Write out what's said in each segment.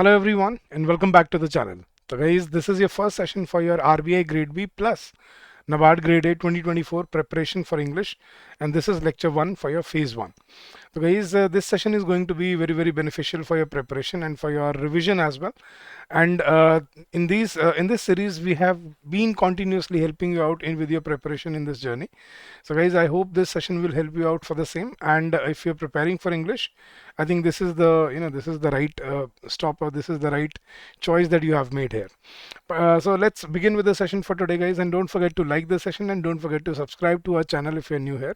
Hello everyone and welcome back to the channel. So guys, this is your first session for your RBI Grade B plus NABARD Grade A 2024 preparation for English, and this is lecture 1 for your phase 1. So guys, this session is going to be very beneficial for your preparation and for your revision as well. And in this series, we have been continuously helping you out in with your preparation in this journey. So guys, I hope this session will help you out for the same. And if you're preparing for English, I think this is the right stop, or this is the right choice that you have made here. So let's begin with the session for today, guys. And don't forget to like the session and don't forget to subscribe to our channel if you're new here.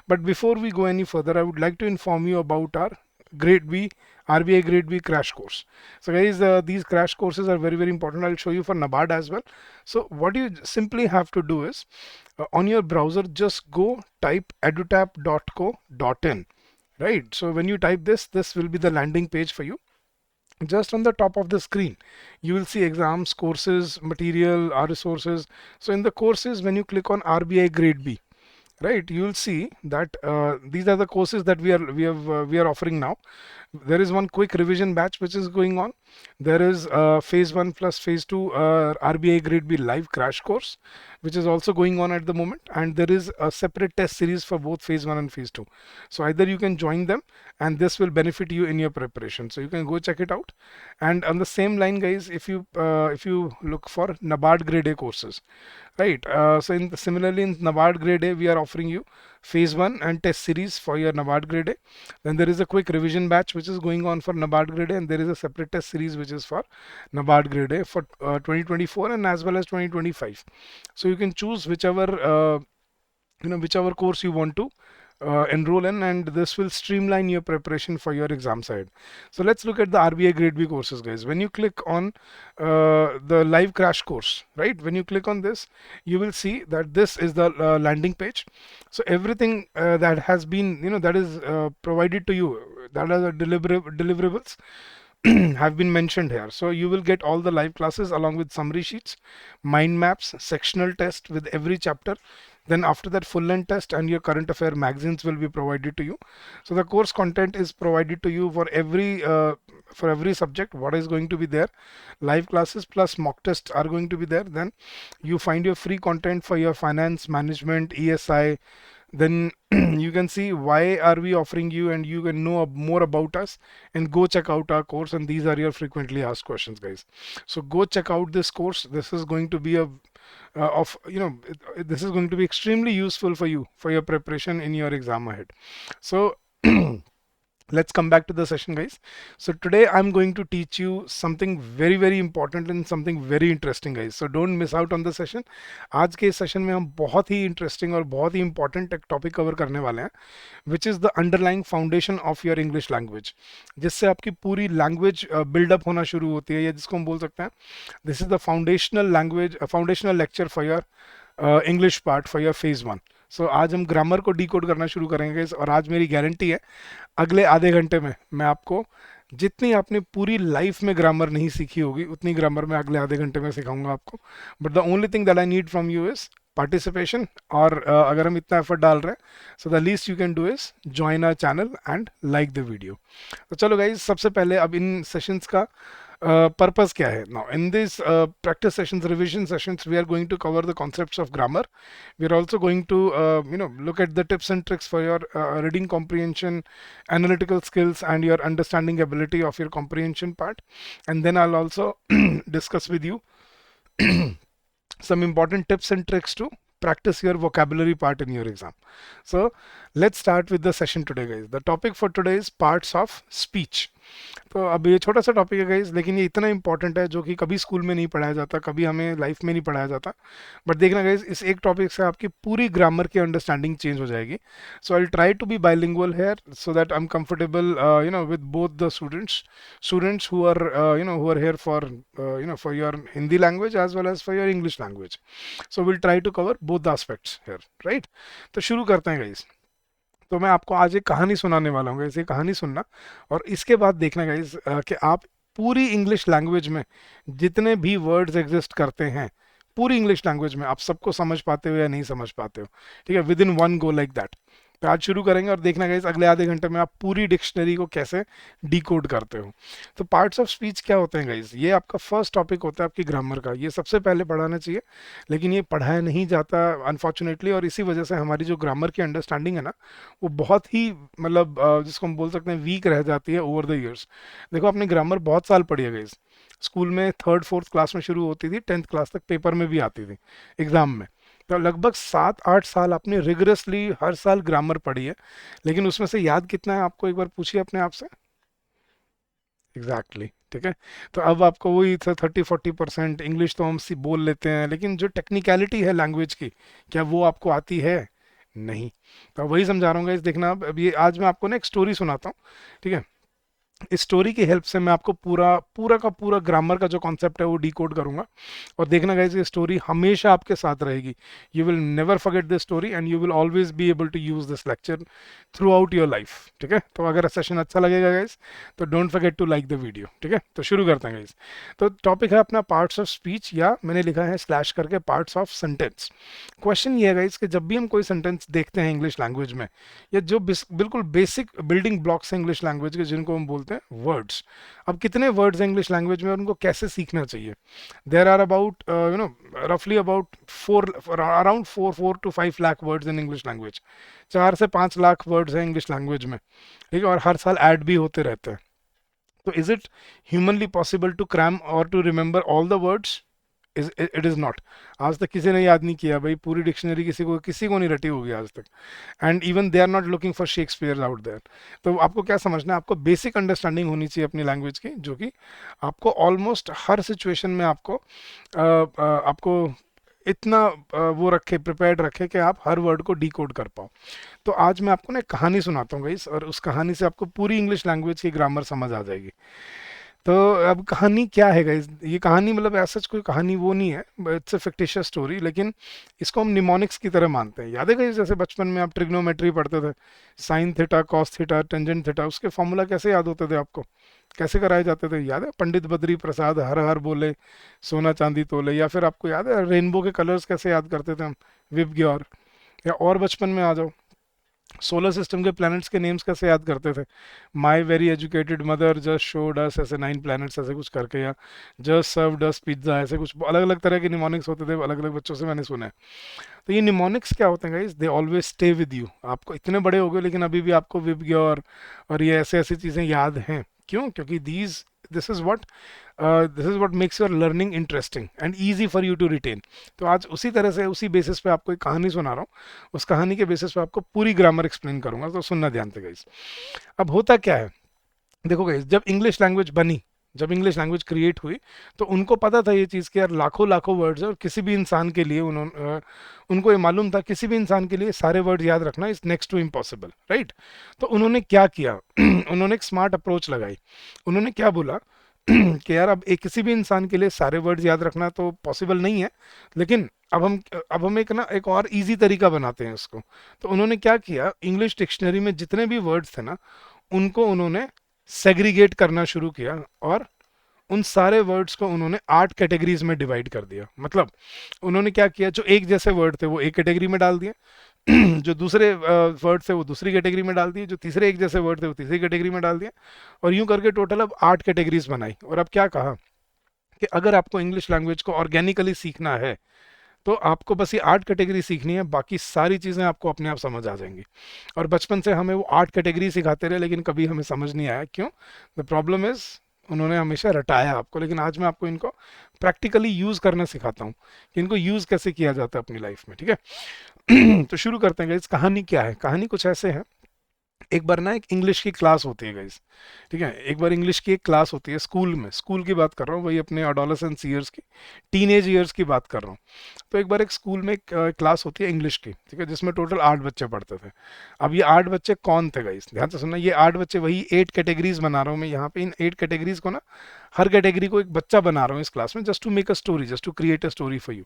But before we go any further, I would like to inform you about our Grade B RBI Grade B crash course. So guys, these crash courses are very important. I'll show you for NABARD as well. So what you simply have to do is on your browser, just go type edutap.co.in. Right. So when you type this will be the landing page for you. Just on the top of the screen, you will see exams, courses, material, our resources. So in the courses, when you click on RBI Grade B, right, you will see that these are the courses that we are offering now. There is one quick revision batch which is going on. There is phase 1 plus phase 2 RBI Grade B live crash course which is also going on at the moment, and there is a separate test series for both phase 1 and phase 2. So either you can join them and this will benefit you in your preparation, so you can go check it out. And on the same line, guys, if you look for NABARD Grade A courses, right, similarly in NABARD Grade A we are offering you phase 1 and test series for your NABARD Grade A. Then there is a quick revision batch which is going on for NABARD Grade A, and there is a separate test series which is for NABARD Grade A for 2024 and as well as 2025. So you can choose whichever course you want to enroll in, and this will streamline your preparation for your exam side. So let's look at the RBI Grade B courses, guys. When you click on the live crash course, right, when you click on this, you will see that this is the landing page. So everything that has been, that is provided to you, that are the deliverables have been mentioned here. So you will get all the live classes along with summary sheets, mind maps, sectional test with every chapter. Then after that, full length test and your current affair magazines will be provided to you. So the course content is provided to you for every subject. What is going to be there? Live classes plus mock tests are going to be there. Then you find your free content for your finance, management, ESI. Then you can see why are we offering you, and you can know more about us and go check out our course. And these are your frequently asked questions, guys. So go check out this course. This is going to be this is going to be extremely useful for you for your preparation in your exam ahead. So let's come back to the session, guys. So today I'm going to teach you something very important and something very interesting, guys. So don't miss out on the session. आज के session में हम बहुत ही interesting और बहुत ही important एक topic cover करने वाले हैं, which is the underlying foundation of your English language, जिससे आपकी पूरी लैंग्वेज बिल्डअप होना शुरू होती है, या जिसको हम बोल सकते हैं this is the foundational lecture for your English part for your phase 1. सो आज हम ग्रामर को डिकोड करना शुरू करेंगे, और आज मेरी गारंटी है अगले आधे घंटे में मैं आपको जितनी आपने पूरी लाइफ में ग्रामर नहीं सीखी होगी उतनी ग्रामर मैं अगले आधे घंटे में सिखाऊंगा आपको. But the only thing that I need from you is participation. और अगर हम इतना एफर्ट डाल रहे हैं, so the least you can do is join our channel and like the video. तो चलो गाइज, सबसे पहले अब इन सेशंस का purpose क्या है. Now in these practice sessions, revision sessions, we are going to cover the concepts of grammar. We are also going to look at the tips and tricks for your reading comprehension, analytical skills, and your understanding ability of your comprehension part. And then I'll also discuss with you some important tips and tricks to practice your vocabulary part in your exam. So let's start with the session today, guys. The topic for today is parts of speech. तो अब ये छोटा सा topic है guys, लेकिन ये इतना important है जो कि कभी स्कूल में नहीं पढ़ाया जाता, कभी हमें लाइफ में नहीं पढ़ाया जाता. बट देखना गाइज, इस एक टॉपिक से आपकी पूरी ग्रामर की अंडरस्टैंडिंग चेंज हो जाएगी. So I will try to be bilingual here so that I am comfortable with both the students who are here for your Hindi language as well as for your English language. So will try to cover both the aspects here, right. तो शुरू करते हैं guys. तो मैं आपको आज एक कहानी सुनाने वाला हूँ, ऐसे कहानी सुनना, और इसके बाद देखना गाइज कि आप पूरी इंग्लिश लैंग्वेज में जितने भी वर्ड्स एग्जिस्ट करते हैं, पूरी इंग्लिश लैंग्वेज में आप सबको समझ पाते हो या नहीं समझ पाते हो. ठीक है, with in one go like that. तो आज शुरू करेंगे और देखना गाइस अगले आधे घंटे में आप पूरी डिक्शनरी को कैसे डिकोड करते हो। तो पार्ट्स ऑफ स्पीच क्या होते हैं गाइस, ये आपका फर्स्ट टॉपिक होता है आपकी ग्रामर का, ये सबसे पहले पढ़ाना चाहिए, लेकिन ये पढ़ाया नहीं जाता अनफॉर्चुनेटली, और इसी वजह से हमारी जो ग्रामर की अंडरस्टैंडिंग है ना, वो बहुत ही मतलब जिसको हम बोल सकते हैं वीक रह जाती है ओवर द ईयर्स। देखो आपने ग्रामर बहुत साल पढ़ी है गाइस, स्कूल में थर्ड फोर्थ क्लास में शुरू होती थी, 10th क्लास तक पेपर में भी आती थी, एग्जाम में। तो लगभग 7-8 साल आपने रिगरसली हर साल ग्रामर पढ़ी है, लेकिन उसमें से याद कितना है आपको, एक बार पूछिए अपने आप से। एग्जैक्टली exactly, ठीक है। तो अब आपको वही 30-40% इंग्लिश तो हम सी बोल लेते हैं, लेकिन जो टेक्निकलिटी है लैंग्वेज की, क्या वो आपको आती है? नहीं। तो वही समझा रहा हूँ इस देखना, अब ये आज मैं आपको ना एक स्टोरी सुनाता हूँ, ठीक है। इस स्टोरी की हेल्प से मैं आपको पूरा पूरा का पूरा ग्रामर का जो कॉन्सेप्ट है वो डिकोड करूंगा, और देखना गाइस ये स्टोरी हमेशा आपके साथ रहेगी। You will never forget this story and you will always be able to use this lecture throughout your life, ठीक है। तो अगर सेशन अच्छा लगेगा गाइस तो don't forget to like the video, ठीक है। तो शुरू करते हैं गाइस। तो टॉपिक है अपना पार्ट्स ऑफ स्पीच, या मैंने लिखा है स्लैश करके पार्ट्स ऑफ सेंटेंस। क्वेश्चन ये है गाइस कि जब भी हम कोई सेंटेंस देखते हैं इंग्लिश लैंग्वेज में, या जो बिल्कुल बेसिक बिल्डिंग ब्लॉक्स हैं इंग्लिश लैंग्वेज के, जिनको हम बोलते हैं वर्ड्स। अब कितने वर्ड्स हैं इंग्लिश लैंग्वेज में और उनको कैसे सीखना चाहिए? देर आर अबाउट रफली about 4 words in English language. 4 से 5 लाख वर्ड्स हैं इंग्लिश लैंग्वेज में, ठीक है, और हर साल ऐड भी होते रहते हैं। तो is it humanly possible to cram or to remember all the words? It is not. आज तक किसी ने याद नहीं किया भाई पूरी डिक्शनरी, किसी को नहीं रटी होगी आज तक, and even they are not looking for Shakespeare out there. तो आपको क्या समझना है, आपको बेसिक अंडरस्टैंडिंग होनी चाहिए अपनी लैंग्वेज की, जो कि आपको ऑलमोस्ट हर सिचुएशन में आपको इतना वो रखे, प्रिपेयर्ड रखे कि आप हर वर्ड को डिकोड कर पाओ। तो आज मैं आपको ना एक कहानी सुनाता हूँ गाइस, और उस कहानी से आपको पूरी इंग्लिश लैंग्वेज की ग्रामर समझ आ जाएगी। तो अब कहानी क्या है गाइस, ये कहानी मतलब ऐसा कोई कहानी वो नहीं है, इट्स अ फिक्टिशियस स्टोरी, लेकिन इसको हम निमोनिक्स की तरह मानते हैं। याद है गाइस, जैसे बचपन में आप ट्रिग्नोमेट्री पढ़ते थे, sine theta cos theta tangent theta, उसके फॉर्मूला कैसे याद होते थे आपको, कैसे कराए जाते थे? याद है, पंडित बद्री प्रसाद हर हर बोले, सोना चांदी तोले। या फिर आपको याद है रेनबो के कलर्स कैसे याद करते थे हम, विब ग्योर। या और बचपन में आ जाओ, सोलर सिस्टम के प्लैनेट्स के नेम्स कैसे याद करते थे? My very educated mother just showed us, ऐसे 9 प्लैनेट्स ऐसे कुछ करके, या जस्ट सर्व्ड अस पिज्जा, ऐसे कुछ अलग अलग तरह के निमोनिक्स होते थे, अलग अलग बच्चों से मैंने सुना है। तो ये निमोनिक्स क्या होते हैं guys, they always stay with you. आपको इतने बड़े हो गए लेकिन अभी भी आपको विबग्य और ये ऐसे ऐसी चीज़ें याद हैं। क्यों? क्योंकि this is what makes your learning interesting and easy for you to retain. तो आज उसी तरह से उसी बेसिस पे आपको एक कहानी सुना रहा हूँ, उस कहानी के बेसिस पे आपको पूरी ग्रामर एक्सप्लेन करूंगा, तो सुनना ध्यान से गाइस। अब होता क्या है, देखो गाइस, जब इंग्लिश लैंग्वेज क्रिएट हुई, तो उनको पता था ये चीज़ कि यार लाखों लाखों वर्ड्स है, और किसी भी इंसान के लिए उनको ये मालूम था किसी भी इंसान के लिए सारे वर्ड्स याद रखना is next to impossible, right. तो उन्होंने क्या किया उन्होंने एक स्मार्ट अप्रोच लगाई। उन्होंने क्या बोला कि यार अब किसी भी इंसान के लिए सारे वर्ड्स याद रखना तो पॉसिबल नहीं है, लेकिन अब हम एक और इजी तरीका बनाते हैं उसको। तो उन्होंने क्या किया, इंग्लिश डिक्शनरी में जितने भी वर्ड्स थे ना, उनको उन्होंने सेग्रीगेट करना शुरू किया, और उन सारे वर्ड्स को उन्होंने 8 कैटेगरीज में डिवाइड कर दिया। मतलब उन्होंने क्या किया, जो एक जैसे वर्ड थे वो एक कैटेगरी में डाल दिए, जो दूसरे वर्ड थे वो दूसरी कैटेगरी में डाल दिए, जो तीसरे एक जैसे वर्ड थे वो तीसरी कैटेगरी में डाल दिए, और यूं करके टोटल अब 8 कैटेगरीज बनाई। और अब क्या कहा कि अगर आपको इंग्लिश लैंग्वेज को ऑर्गेनिकली सीखना है, तो आपको बस ये 8 कैटेगरी सीखनी है, बाकी सारी चीज़ें आपको अपने आप समझ आ जाएंगी। और बचपन से हमें वो 8 कैटेगरी सिखाते रहे, लेकिन कभी हमें समझ नहीं आया। क्यों? द प्रॉब्लम इज उन्होंने हमेशा रटाया आपको, लेकिन आज मैं आपको इनको प्रैक्टिकली यूज़ करना सिखाता हूँ कि इनको यूज़ कैसे किया जाता है अपनी लाइफ में, ठीक है। तो शुरू करते हैं गाइस। कहानी क्या है? कहानी कुछ ऐसे है, एक बार ना एक इंग्लिश की क्लास होती है गाइस, ठीक है। एक बार इंग्लिश की एक क्लास होती है स्कूल में, स्कूल की बात कर रहा हूँ, वही अपने अडोलेसेंस ईयर्स की, टीनेज ईयर्स की बात कर रहा हूँ। तो एक बार एक स्कूल में एक क्लास होती है इंग्लिश की, ठीक है, जिसमें टोटल 8 बच्चे पढ़ते थे। अब ये 8 बच्चे कौन थे गाइस, ध्यान से सुनना, ये 8 बच्चे, वही 8 कैटेगरीज बना रहा हूँ मैं यहाँ पे। इन 8 कैटेगरीज को ना, हर कैटेगरी को एक बच्चा बना रहा हूँ इस क्लास में, just to make a story, just to create a story for you,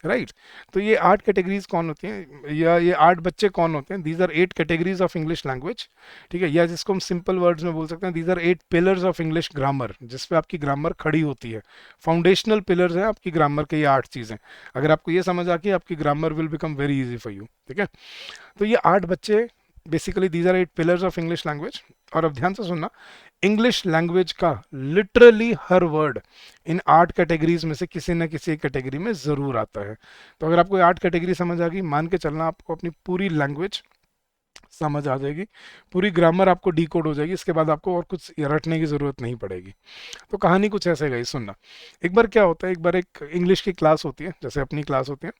right. तो ये 8 कैटेगरीज कौन होती हैं, या ये 8 बच्चे कौन होते हैं? These are 8 categories of English language, ठीक है। या जिसको हम सिंपल वर्ड्स में बोल सकते हैं, these are 8 pillars of English grammar, जिस पे आपकी ग्रामर खड़ी होती है। फाउंडेशनल पिलर्स हैं आपकी ग्रामर के ये 8 चीज़ें। अगर आपको ये समझ आ कि आपकी grammar will become very easy for you, ठीक है। तो ये 8 बच्चे basically these are 8 pillars of English language. और अब ध्यान से सुनना, इंग्लिश लैंग्वेज का लिटरली हर वर्ड इन 8 कैटेगरीज में से किसी न किसी एक कैटेगरी में ज़रूर आता है। तो अगर आपको 8 कैटेगरी समझ आ गई, मान के चलना आपको अपनी पूरी लैंग्वेज समझ आ जाएगी, पूरी ग्रामर आपको डिकोड हो जाएगी, इसके बाद आपको और कुछ रटने की ज़रूरत नहीं पड़ेगी। तो कहानी कुछ ऐसे गई, सुनना। एक बार क्या होता है, एक बार एक इंग्लिश की क्लास होती है, जैसे अपनी क्लास होती है,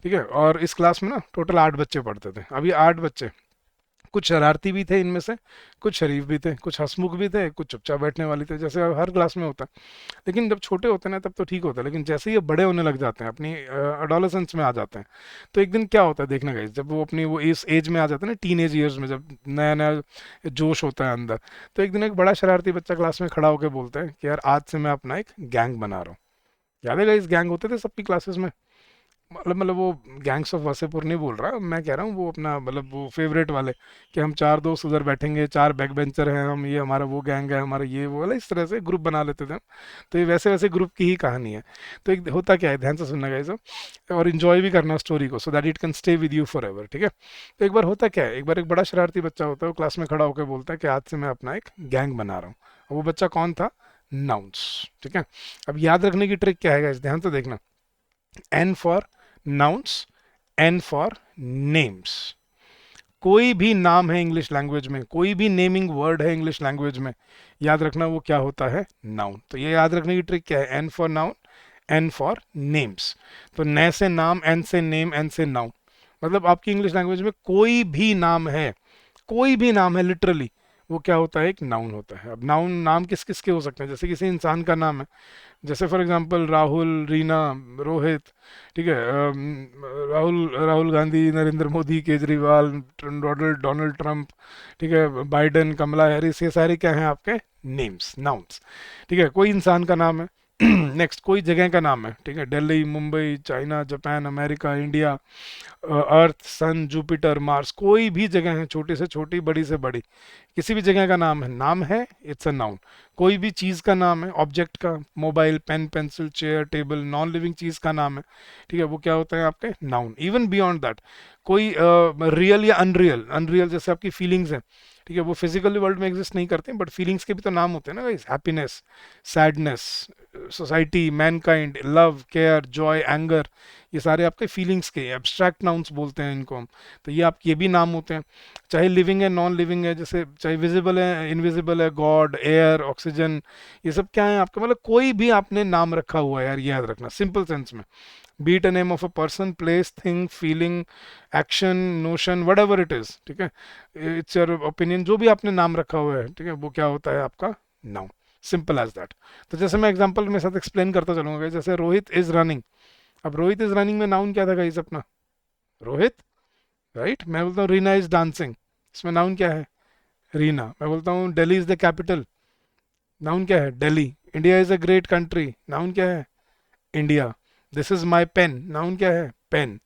ठीक है, और इस क्लास में ना टोटल 8 बच्चे पढ़ते थे। अब ये 8 बच्चे, कुछ शरारती भी थे इनमें से, कुछ शरीफ भी थे, कुछ हंसमुख भी थे, कुछ चुपचाप बैठने वाले थे, जैसे हर क्लास में होता है। लेकिन जब छोटे होते हैं ना तब तो ठीक होता है, लेकिन जैसे ही ये बड़े होने लग जाते हैं, अपनी अडोलेसेंस में आ जाते हैं, तो एक दिन क्या होता है देखना गाइस, जब वो अपनी वो इस एज में आ जाते हैं ना, टीन एज ईयर्स में, जब नया नया जोश होता है अंदर, तो एक दिन एक बड़ा शरारती बच्चा क्लास में खड़ा होकर बोलता है कि यार आज से मैं अपना एक गैंग बना रहा हूँ। याद है गाइस, गैंग होते थे सबकी क्लासेस में। मतलब वो गैंग्स ऑफ वासेपुर नहीं बोल रहा मैं, कह रहा हूँ वो अपना मतलब वो फेवरेट वाले, कि हम 4 दोस्त उधर बैठेंगे, 4 बैक बेंचर हैं हम, ये हमारा वो गैंग है, हमारा ये वो वाला, इस तरह से ग्रुप बना लेते थे हम। तो ये वैसे वैसे ग्रुप की ही कहानी है। तो एक होता क्या है, ध्यान से सुनना गाइस, और इन्जॉय भी करना स्टोरी को, so that it can stay with you for ever, ठीक है। तो एक बार होता क्या है, एक बार एक बड़ा शरारती बच्चा होता है, वो क्लास में खड़ा होकर बोलता है कि आज से मैं अपना एक गैंग बना रहा हूँ। और वो बच्चा कौन था? नाउन्स, ठीक है। अब याद रखने की ट्रिक क्या है गाइस, ध्यान से देखना। N for nouns, N for names. कोई भी नाम है इंग्लिश लैंग्वेज में, कोई भी नेमिंग वर्ड है इंग्लिश लैंग्वेज में, याद रखना वो क्या होता है? नाउन। तो ये याद रखने की ट्रिक क्या है? N for noun, N for names. तो न से नाम, एन से नेम, एन से नाउन। मतलब आपकी इंग्लिश लैंग्वेज में कोई भी नाम है, कोई भी नाम है लिटरली, वो क्या होता है? एक नाउन होता है। अब नाउन नाम किस किस के हो सकते हैं? जैसे किसी इंसान का नाम है, जैसे फॉर एग्जांपल राहुल, रीना, रोहित, ठीक है, Rahul Rahul Gandhi, Narendra Modi, Kejriwal, Donald Donald Trump, ठीक है, बाइडन, कमला हैरिस, ये सारे क्या हैं आपके? नेम्स, नाउन्स, ठीक है। कोई इंसान का नाम है। नेक्स्ट, कोई जगह का नाम है, ठीक है, Delhi, Mumbai, China, Japan, America, India, earth, sun, Jupiter, Mars, कोई भी जगह है, छोटी से छोटी, बड़ी से बड़ी, किसी भी जगह का नाम है, इट्स अ नाउन। कोई भी चीज़ का नाम है, ऑब्जेक्ट का, mobile, pen, pencil, chair, table, non living चीज़ का नाम है, ठीक है, वो क्या होता है आपके? नाउन। इवन बियॉन्ड दैट, कोई रियल या अनरियल, अनरियल जैसे आपकी फीलिंग्स हैं, ठीक है, वो फिजिकली वर्ल्ड में एग्जिस्ट नहीं करते, बट फीलिंग्स के भी तो नाम होते हैं ना guys. Happiness, sadness, society, Mankind, love, care, Joy, anger, ये सारे आपके फीलिंग्स के एब्स्ट्रैक्ट नाउन्स बोलते हैं इनको हम। तो ये आपके ये भी नाम होते हैं, चाहे लिविंग है, नॉन लिविंग है, जैसे चाहे विजिबल है, इनविजिबल है, गॉड, एयर, ऑक्सीजन, ये सब क्या है आपका? मतलब कोई भी आपने नाम रखा हुआ है यार, ये याद रखना सिंपल सेंस में। Be it a name of a person, place, thing, feeling, action, notion, whatever it is, ठीक है, इट्स योर ओपिनियन, जो भी आपने नाम रखा हुआ है, ठीक है, वो क्या होता है आपका? नाउन। Simple as that. तो जैसे मैं एग्जांपल मेरे साथ एक्सप्लेन करता चलूंगा, जैसे रोहित इज रनिंग। अब रोहित इज रनिंग में नाउन क्या था गाइस अपना? रोहित, राइट। मैं बोलता हूँ रीना इज डांसिंग, इसमें नाउन क्या है? रीना। मैं बोलता हूँ Delhi is the capital, noun क्या है? Delhi. India is a great country, noun क्या है? India. This is my pen, noun क्या है? पेन,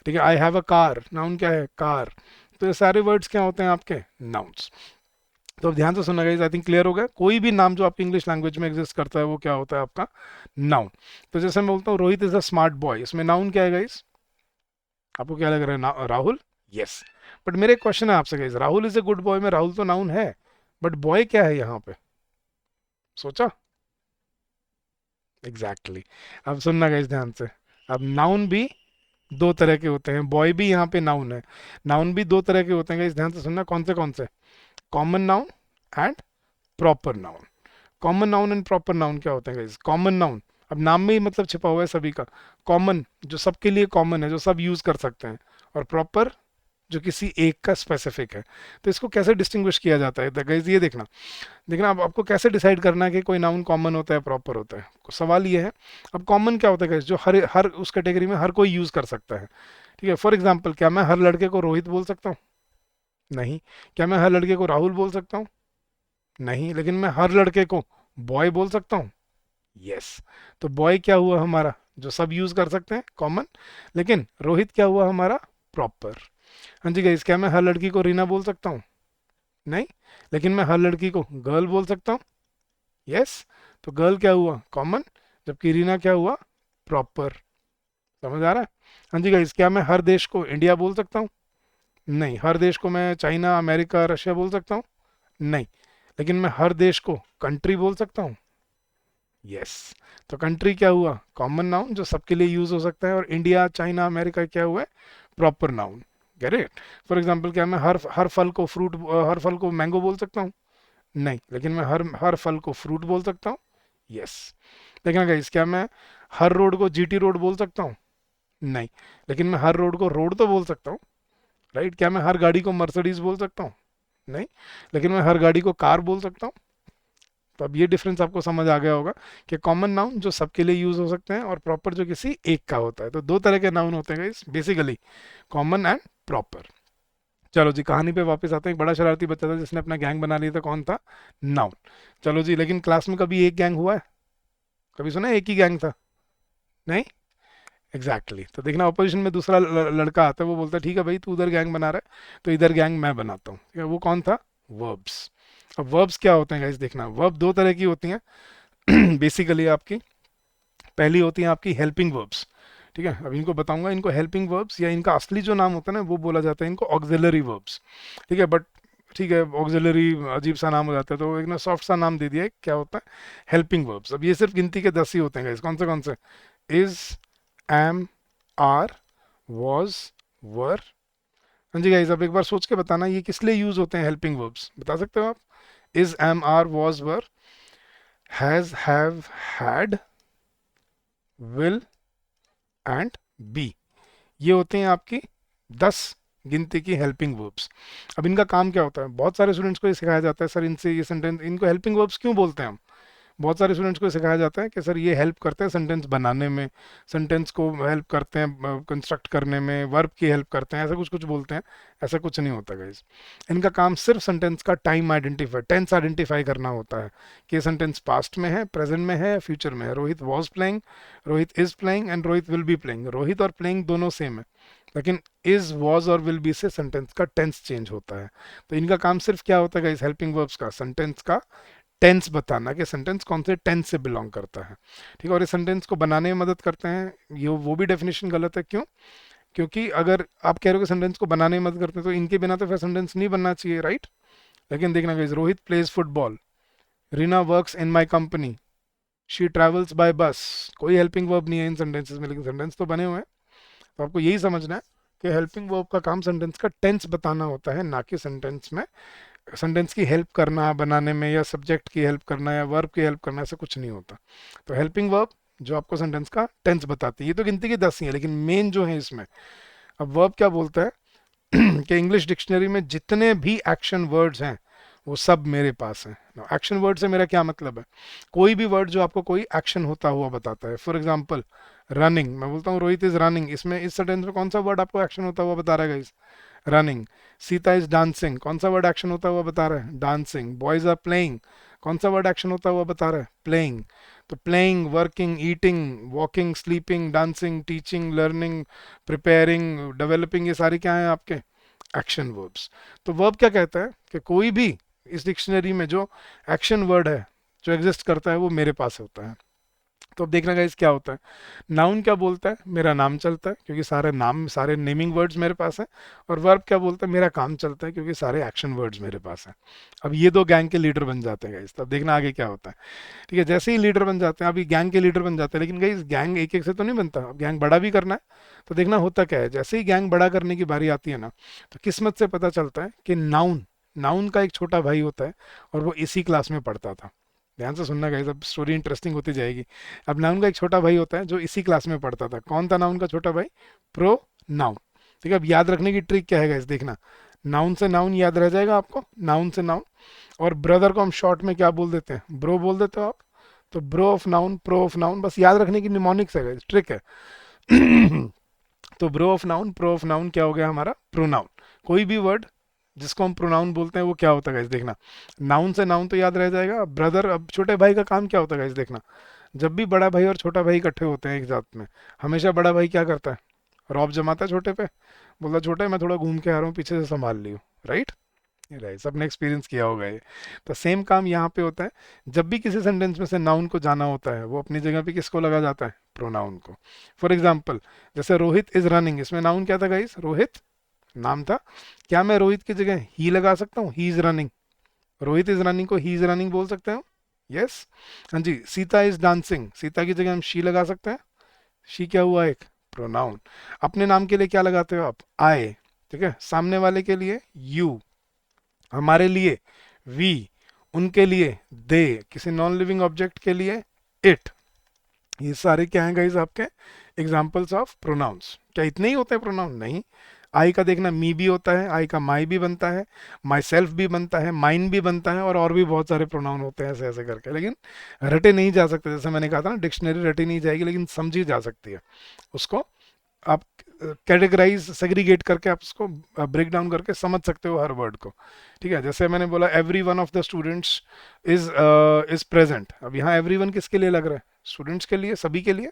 ठीक है। I have a car, noun क्या है? कार। तो ये सारे वर्ड्स क्या होते हैं आपके? नाउन्स। तो अब ध्यान से सुनना गाइस, आई थिंक क्लियर हो गया। कोई भी नाम जो आपकी इंग्लिश लैंग्वेज में एग्जिस्ट करता है वो क्या होता है आपका? नाउन। तो जैसे मैं बोलता हूँ Rohit is a smart boy, इसमें नाउन क्या है गाइस? आपको क्या लग रहा है? राहुल। यस। बट मेरे क्वेश्चन है आपसे guys, Rahul is a good boy में राहुल तो नाउन है, बट बॉय क्या है यहाँ पे? सोचा? Exactly exactly. अब सुनना गाइस ध्यान से। अब नाउन भी दो तरह के होते हैं, बॉय भी यहाँ पे नाउन है। नाउन भी दो तरह के होते हैं गाइस, ध्यान से सुनना। कौन से? Common noun and proper noun. Common noun and proper noun क्या होते हैं गाइस? कॉमन नाउन, अब नाम में ही मतलब छिपा हुआ है सभी का। कॉमन, जो सबके लिए कॉमन है, जो सब यूज कर सकते हैं। और प्रॉपर, जो किसी एक का स्पेसिफिक है। तो इसको कैसे डिस्टिंग्विश किया जाता है गाइस, ये देखना। देखना अब आपको कैसे डिसाइड करना है कि कोई नाउन कॉमन होता है, प्रॉपर होता है। सवाल ये है, अब कॉमन क्या होता है गाइस? जो हर हर उस कैटेगरी में हर कोई यूज कर सकता है, ठीक है। फॉर एग्जाम्पल, क्या मैं हर लड़के को रोहित बोल सकता हूँ? नहीं। क्या मैं हर लड़के को राहुल बोल सकता हूँ? नहीं। लेकिन मैं हर लड़के को बॉय बोल सकता हूँ? यस। तो बॉय क्या हुआ हमारा? जो सब यूज कर सकते हैं, कॉमन। लेकिन रोहित क्या हुआ हमारा? प्रॉपर। हाँ जी गाइस, क्या मैं हर लड़की को रीना बोल सकता हूँ? नहीं। लेकिन मैं हर लड़की को गर्ल बोल सकता हूँ? यस। तो गर्ल क्या हुआ? कॉमन। जबकि रीना क्या हुआ? प्रॉपर। समझ आ रहा है? हाँ जी गाइस, क्या मैं हर देश को इंडिया बोल सकता हूँ? नहीं। हर देश को मैं चाइना, अमेरिका, रशिया बोल सकता हूँ? नहीं। लेकिन मैं हर देश को कंट्री बोल सकता हूँ? यस। तो कंट्री क्या हुआ? कॉमन नाउन जो सबके लिए यूज हो सकता है, और इंडिया, चाइना, अमेरिका क्या हुआ है? Proper noun. Correct. For example क्या मैं हर फल को फ्रूट, हर फल को मैंगो बोल सकता हूँ? नहीं। लेकिन मैं हर हर फल को फ्रूट बोल सकता हूँ? यस। देखना गाइस, क्या मैं हर रोड को जीटी रोड बोल सकता हूँ? नहीं। लेकिन मैं हर रोड को रोड तो बोल सकता हूँ, राइट? क्या मैं हर गाड़ी को मर्सिडीज बोल सकता हूँ? नहीं। लेकिन मैं हर गाड़ी को कार बोल सकता हूँ। तो अब ये डिफरेंस आपको समझ आ गया होगा कि कॉमन नाउन जो सबके लिए यूज हो सकते हैं, और प्रॉपर जो किसी एक का होता है। तो दो तरह के नाउन होते हैं इस बेसिकली, कॉमन एंड प्रॉपर। चलो जी, कहानी पे वापस आते हैं। एक बड़ा शरारती बच्चा था जिसने अपना गैंग बना लिया था। कौन था? नाउन। चलो जी, लेकिन क्लास में कभी एक गैंग हुआ है? कभी सुना है एक ही गैंग था? नहीं। एग्जैक्टली तो देखना, ऑपोजिशन में दूसरा लड़का आता है, वो बोलता है ठीक है भाई, तू उधर गैंग बना रहा है तो इधर गैंग मैं बनाता हूँ। ठीक है, वो कौन था? वर्ब्स। अब वर्ब्स क्या होते हैं गाइस? देखना, वर्ब दो तरह की होती हैं बेसिकली आपकी। पहली होती है आपकी हेल्पिंग वर्ब्स। ठीक है, अब इनको बताऊंगा। इनको हेल्पिंग वर्ब्स, या इनका असली जो नाम होता है ना, वो बोला जाता है इनको ऑक्सिलरी वर्ब्स। ठीक है, बट ठीक है, ऑक्सिलरी अजीब सा नाम हो जाता है, तो एक ना सॉफ्ट सा नाम दे दिया है। क्या होता है? Helping verbs. अब ये सिर्फ गिनती के 10 ही होते हैं गाइस। कौन से? इज, एम, आर, वॉज, वर। हाँ जी गाइस, अब एक बार सोच के बताना ये किस लिए यूज होते हैं हेल्पिंग वर्ब्स, बता सकते हो आप? Is, am, are, was, were, has, have, had, will and be. ये होते हैं आपकी 10 गिनती की हेल्पिंग वर्ब्स। अब इनका काम क्या होता है? बहुत सारे स्टूडेंट्स को ये सिखाया जाता है, सर इनसे ये सेंटेंस, इनको हेल्पिंग वर्ब्स क्यों बोलते हैं हम? बहुत सारे स्टूडेंट्स को सिखाया जाता है कि सर ये हेल्प करते हैं सेंटेंस बनाने में, सेंटेंस को हेल्प करते हैं कंस्ट्रक्ट करने में, वर्ब की हेल्प करते हैं, ऐसा कुछ कुछ बोलते हैं। ऐसा कुछ नहीं होता गाइज। इनका काम सिर्फ सेंटेंस का टाइम आइडेंटिफाई, टेंस आइडेंटिफाई करना होता है कि ये सेंटेंस पास्ट में है, प्रेजेंट में है, फ्यूचर में है। Rohit was playing, Rohit is playing and Rohit will be playing. Rohit और प्लेइंग दोनों सेम है, लेकिन इज, वॉज और विल बी से सेंटेंस का टेंस चेंज होता है। तो इनका काम सिर्फ क्या होता है गाइस? हेल्पिंग वर्ब्स का सेंटेंस का टेंस बताना कि सेंटेंस कौन से टेंस से बिलोंग करता है। ठीक है, और इस सेंटेंस को बनाने में मदद करते हैं। ये वो भी डेफिनेशन गलत है। क्यों? क्योंकि अगर आप कह रहे हो कि सेंटेंस को बनाने में मदद करते हैं, तो इनके बिना तो फिर सेंटेंस नहीं बनना चाहिए, राइट? लेकिन देखना guys, Rohit plays football, Reena works in my company, she travels by bus. कोई हेल्पिंग वर्ब नहीं है इन सेंटेंसेस में, लेकिन सेंटेंस तो बने हुए हैं। तो आपको यही समझना है कि हेल्पिंग वर्ब का काम सेंटेंस का टेंस बताना होता है, ना कि सेंटेंस में सेंटेंस की हेल्प करना बनाने में, या सब्जेक्ट की हेल्प करना, या वर्ब की हेल्प करना, ऐसा कुछ नहीं होता। तो हेल्पिंग वर्ब जो आपको सेंटेंस का टेंस बताती है। ये तो गिनती की 10 ही है, लेकिन मेन जो है इसमें, अब वर्ब क्या बोलता है कि इंग्लिश डिक्शनरी में जितने भी एक्शन वर्ड्स हैं वो सब मेरे पास हैं। एक्शन वर्ड से मेरा क्या मतलब है? कोई भी वर्ड जो आपको कोई एक्शन होता हुआ बताता है। फॉर एग्जाम्पल रनिंग, मैं बोलता हूँ रोहित इज रनिंग, इसमें इस सेंटेंस में कौन सा वर्ड आपको एक्शन होता हुआ बता रहा है? रनिंग। सीता इज डांसिंग, कौन सा वर्ड एक्शन होता हुआ बता रहा है? डांसिंग। बॉयज आर प्लेइंग, कौन सा वर्ड एक्शन होता हुआ बता रहा है? प्लेइंग। तो playing, working, eating, walking, sleeping, dancing, teaching, learning, preparing, developing, ये सारे क्या हैं आपके? Action verbs. तो वर्ब क्या कहता है कि कोई भी इस डिक्शनरी में जो एक्शन वर्ड है, जो एग्जिस्ट करता है, वो मेरे पास होता है। तो अब देखना गाइस क्या होता है। नाउन क्या बोलता है? मेरा नाम चलता है, क्योंकि सारे नाम, सारे नेमिंग वर्ड्स मेरे पास हैं। और वर्ब क्या बोलता है? मेरा काम चलता है, क्योंकि सारे एक्शन वर्ड्स मेरे पास हैं। अब ये दो गैंग के लीडर बन जाते हैं गाइस। तब देखना आगे क्या होता है। ठीक है, जैसे ही लीडर बन जाते हैं, अभी गैंग के लीडर बन जाते हैं, लेकिन गाइस गैंग एक एक से तो नहीं बनता, अब गैंग बड़ा भी करना है। तो देखना होता क्या है, जैसे ही गैंग बड़ा करने की बारी आती है ना, तो किस्मत से पता चलता है कि नाउन, नाउन का एक छोटा भाई होता है, और वो इसी क्लास में पढ़ता था। ध्यान से सुनना गाइस, अब स्टोरी इंटरेस्टिंग होती जाएगी। अब नाउन का एक छोटा भाई होता है जो इसी क्लास में पढ़ता था। कौन था नाउन का छोटा भाई? Pro noun. ठीक है, अब याद रखने की ट्रिक क्या है गाइस? देखना, नाउन से नाउन याद रह जाएगा आपको, नाउन से नाउन। और ब्रदर को हम शॉर्ट में क्या बोल देते हैं? ब्रो बोल देते हो आप। तो bro of noun, pro of noun, बस याद रखने की निमोनिक्स है गाइस, ट्रिक है। तो bro of noun, pro of noun क्या हो गया हमारा? प्रोनाउन। कोई भी वर्ड जिसको हम प्रोनाउन बोलते हैं वो क्या होता है गाइस? देखना, नाउन से नाउन तो याद रह जाएगा। ब्रदर, अब छोटे भाई का काम क्या होता है गाइस? देखना, जब भी बड़ा भाई और छोटा भाई इकट्ठे होते हैं एक साथ में, हमेशा बड़ा भाई क्या करता है? रौब जमाता है छोटे पे, बोलता छोटे मैं थोड़ा घूम के आ रहा हूँ, पीछे से संभाल लियो, राइट? राइट, सबने एक्सपीरियंस किया होगा ये। तो सेम काम यहाँ पे होता है। जब भी किसी सेंटेंस में से नाउन को जाना होता है, वो अपनी जगह पे किसको लगा जाता है? प्रोनाउन को। फॉर एग्जाम्पल, जैसे रोहित इज रनिंग, इसमें नाउन क्या था गाइस? रोहित नाम था। क्या मैं रोहित की जगह ही लगा सकता हूँ? He is running. Rohit is running को ही इज रनिंग बोल सकते हैं? यस। हाँ जी, सीता इज डांसिंग, सीता की जगह हम शी लगा सकते हैं। शी क्या हुआ? एक प्रोनाउन। अपने नाम के लिए क्या लगाते हो आप? आई। ठीक है, सामने वाले के लिए यू, हमारे लिए वी, उनके लिए दे, किसी नॉन लिविंग ऑब्जेक्ट के लिए इट। ये सारे क्या हैं गाइस आपके एग्जांपल्स ऑफ प्रोनाउंस। क्या इतने ही होते हैं प्रोनाउन? नहीं। आई का देखना मी भी होता है, आई का माई भी बनता है, माई सेल्फ भी बनता है, माइन भी बनता है, और भी बहुत सारे प्रोनाउन होते हैं ऐसे ऐसे करके, लेकिन रटे नहीं जा सकते। जैसे मैंने कहा था ना, डिक्शनरी रटी नहीं जाएगी लेकिन समझी जा सकती है। उसको आप कैटेगराइज सेग्रीगेट करके आप उसको ब्रेक डाउन करके समझ सकते हो हर वर्ड को। ठीक है, जैसे मैंने बोला every one of the students is is present. अब यहाँ एवरी वन किसके लिए लग रहा है? स्टूडेंट्स के लिए, सभी के लिए,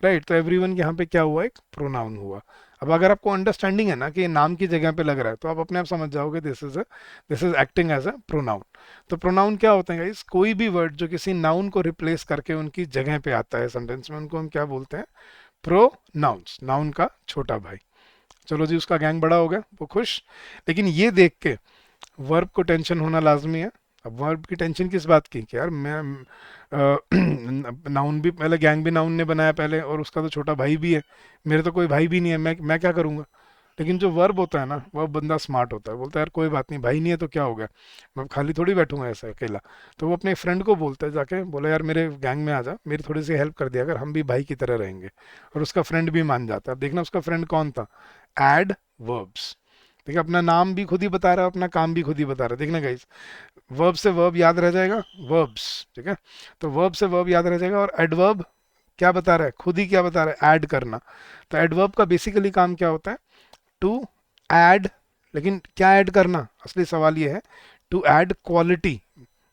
राइट। तो एवरी वन यहाँ पे क्या हुआ? एक प्रोनाउन हुआ। अब अगर आपको अंडरस्टैंडिंग है ना कि ये नाम की जगह पे लग रहा है, तो आप अपने आप समझ जाओगे this is acting as a pronoun. तो प्रोनाउन क्या होते हैं गाइस? कोई भी वर्ड जो किसी नाउन को रिप्लेस करके उनकी जगह पे आता है सेंटेंस में, उनको हम क्या बोलते हैं? प्रोनाउंस, नाउन का छोटा भाई। चलो जी, उसका गैंग बड़ा हो गया, वो खुश। लेकिन ये देख के वर्ब को टेंशन होना लाजमी है। अब वर्ब की टेंशन किस बात की कि यार मैं नाउन भी पहले, गैंग भी नाउन ने बनाया पहले, और उसका तो छोटा भाई भी है। मेरे तो कोई भाई भी नहीं है, मैं क्या करूँगा? लेकिन जो वर्ब होता है ना, वह बंदा स्मार्ट होता है, बोलता है यार कोई बात नहीं, भाई नहीं है तो क्या हो गया, मैं खाली थोड़ी बैठूंगा ऐसे अकेला। तो वो अपने फ्रेंड को बोलता है जाके, बोला यार मेरे गैंग में आ जा, मेरी थोड़ी सी हेल्प कर दिया अगर, हम भी भाई की तरह रहेंगे। और उसका फ्रेंड भी मान जाता है। अब देखना उसका फ्रेंड कौन था? Adverbs. देखिए, अपना नाम भी खुद ही बता रहा है, अपना काम भी खुद ही बता रहा है। देखना गाइस, वर्ब से वर्ब याद रह जाएगा, वर्ब्स। ठीक है, तो वर्ब से वर्ब याद रह जाएगा, और एडवर्ब क्या बता रहा है? खुद ही क्या बता रहा है? ऐड करना। तो एडवर्ब का बेसिकली काम क्या होता है? To add. लेकिन क्या ऐड करना? असली सवाल ये है, टू ऐड क्वालिटी।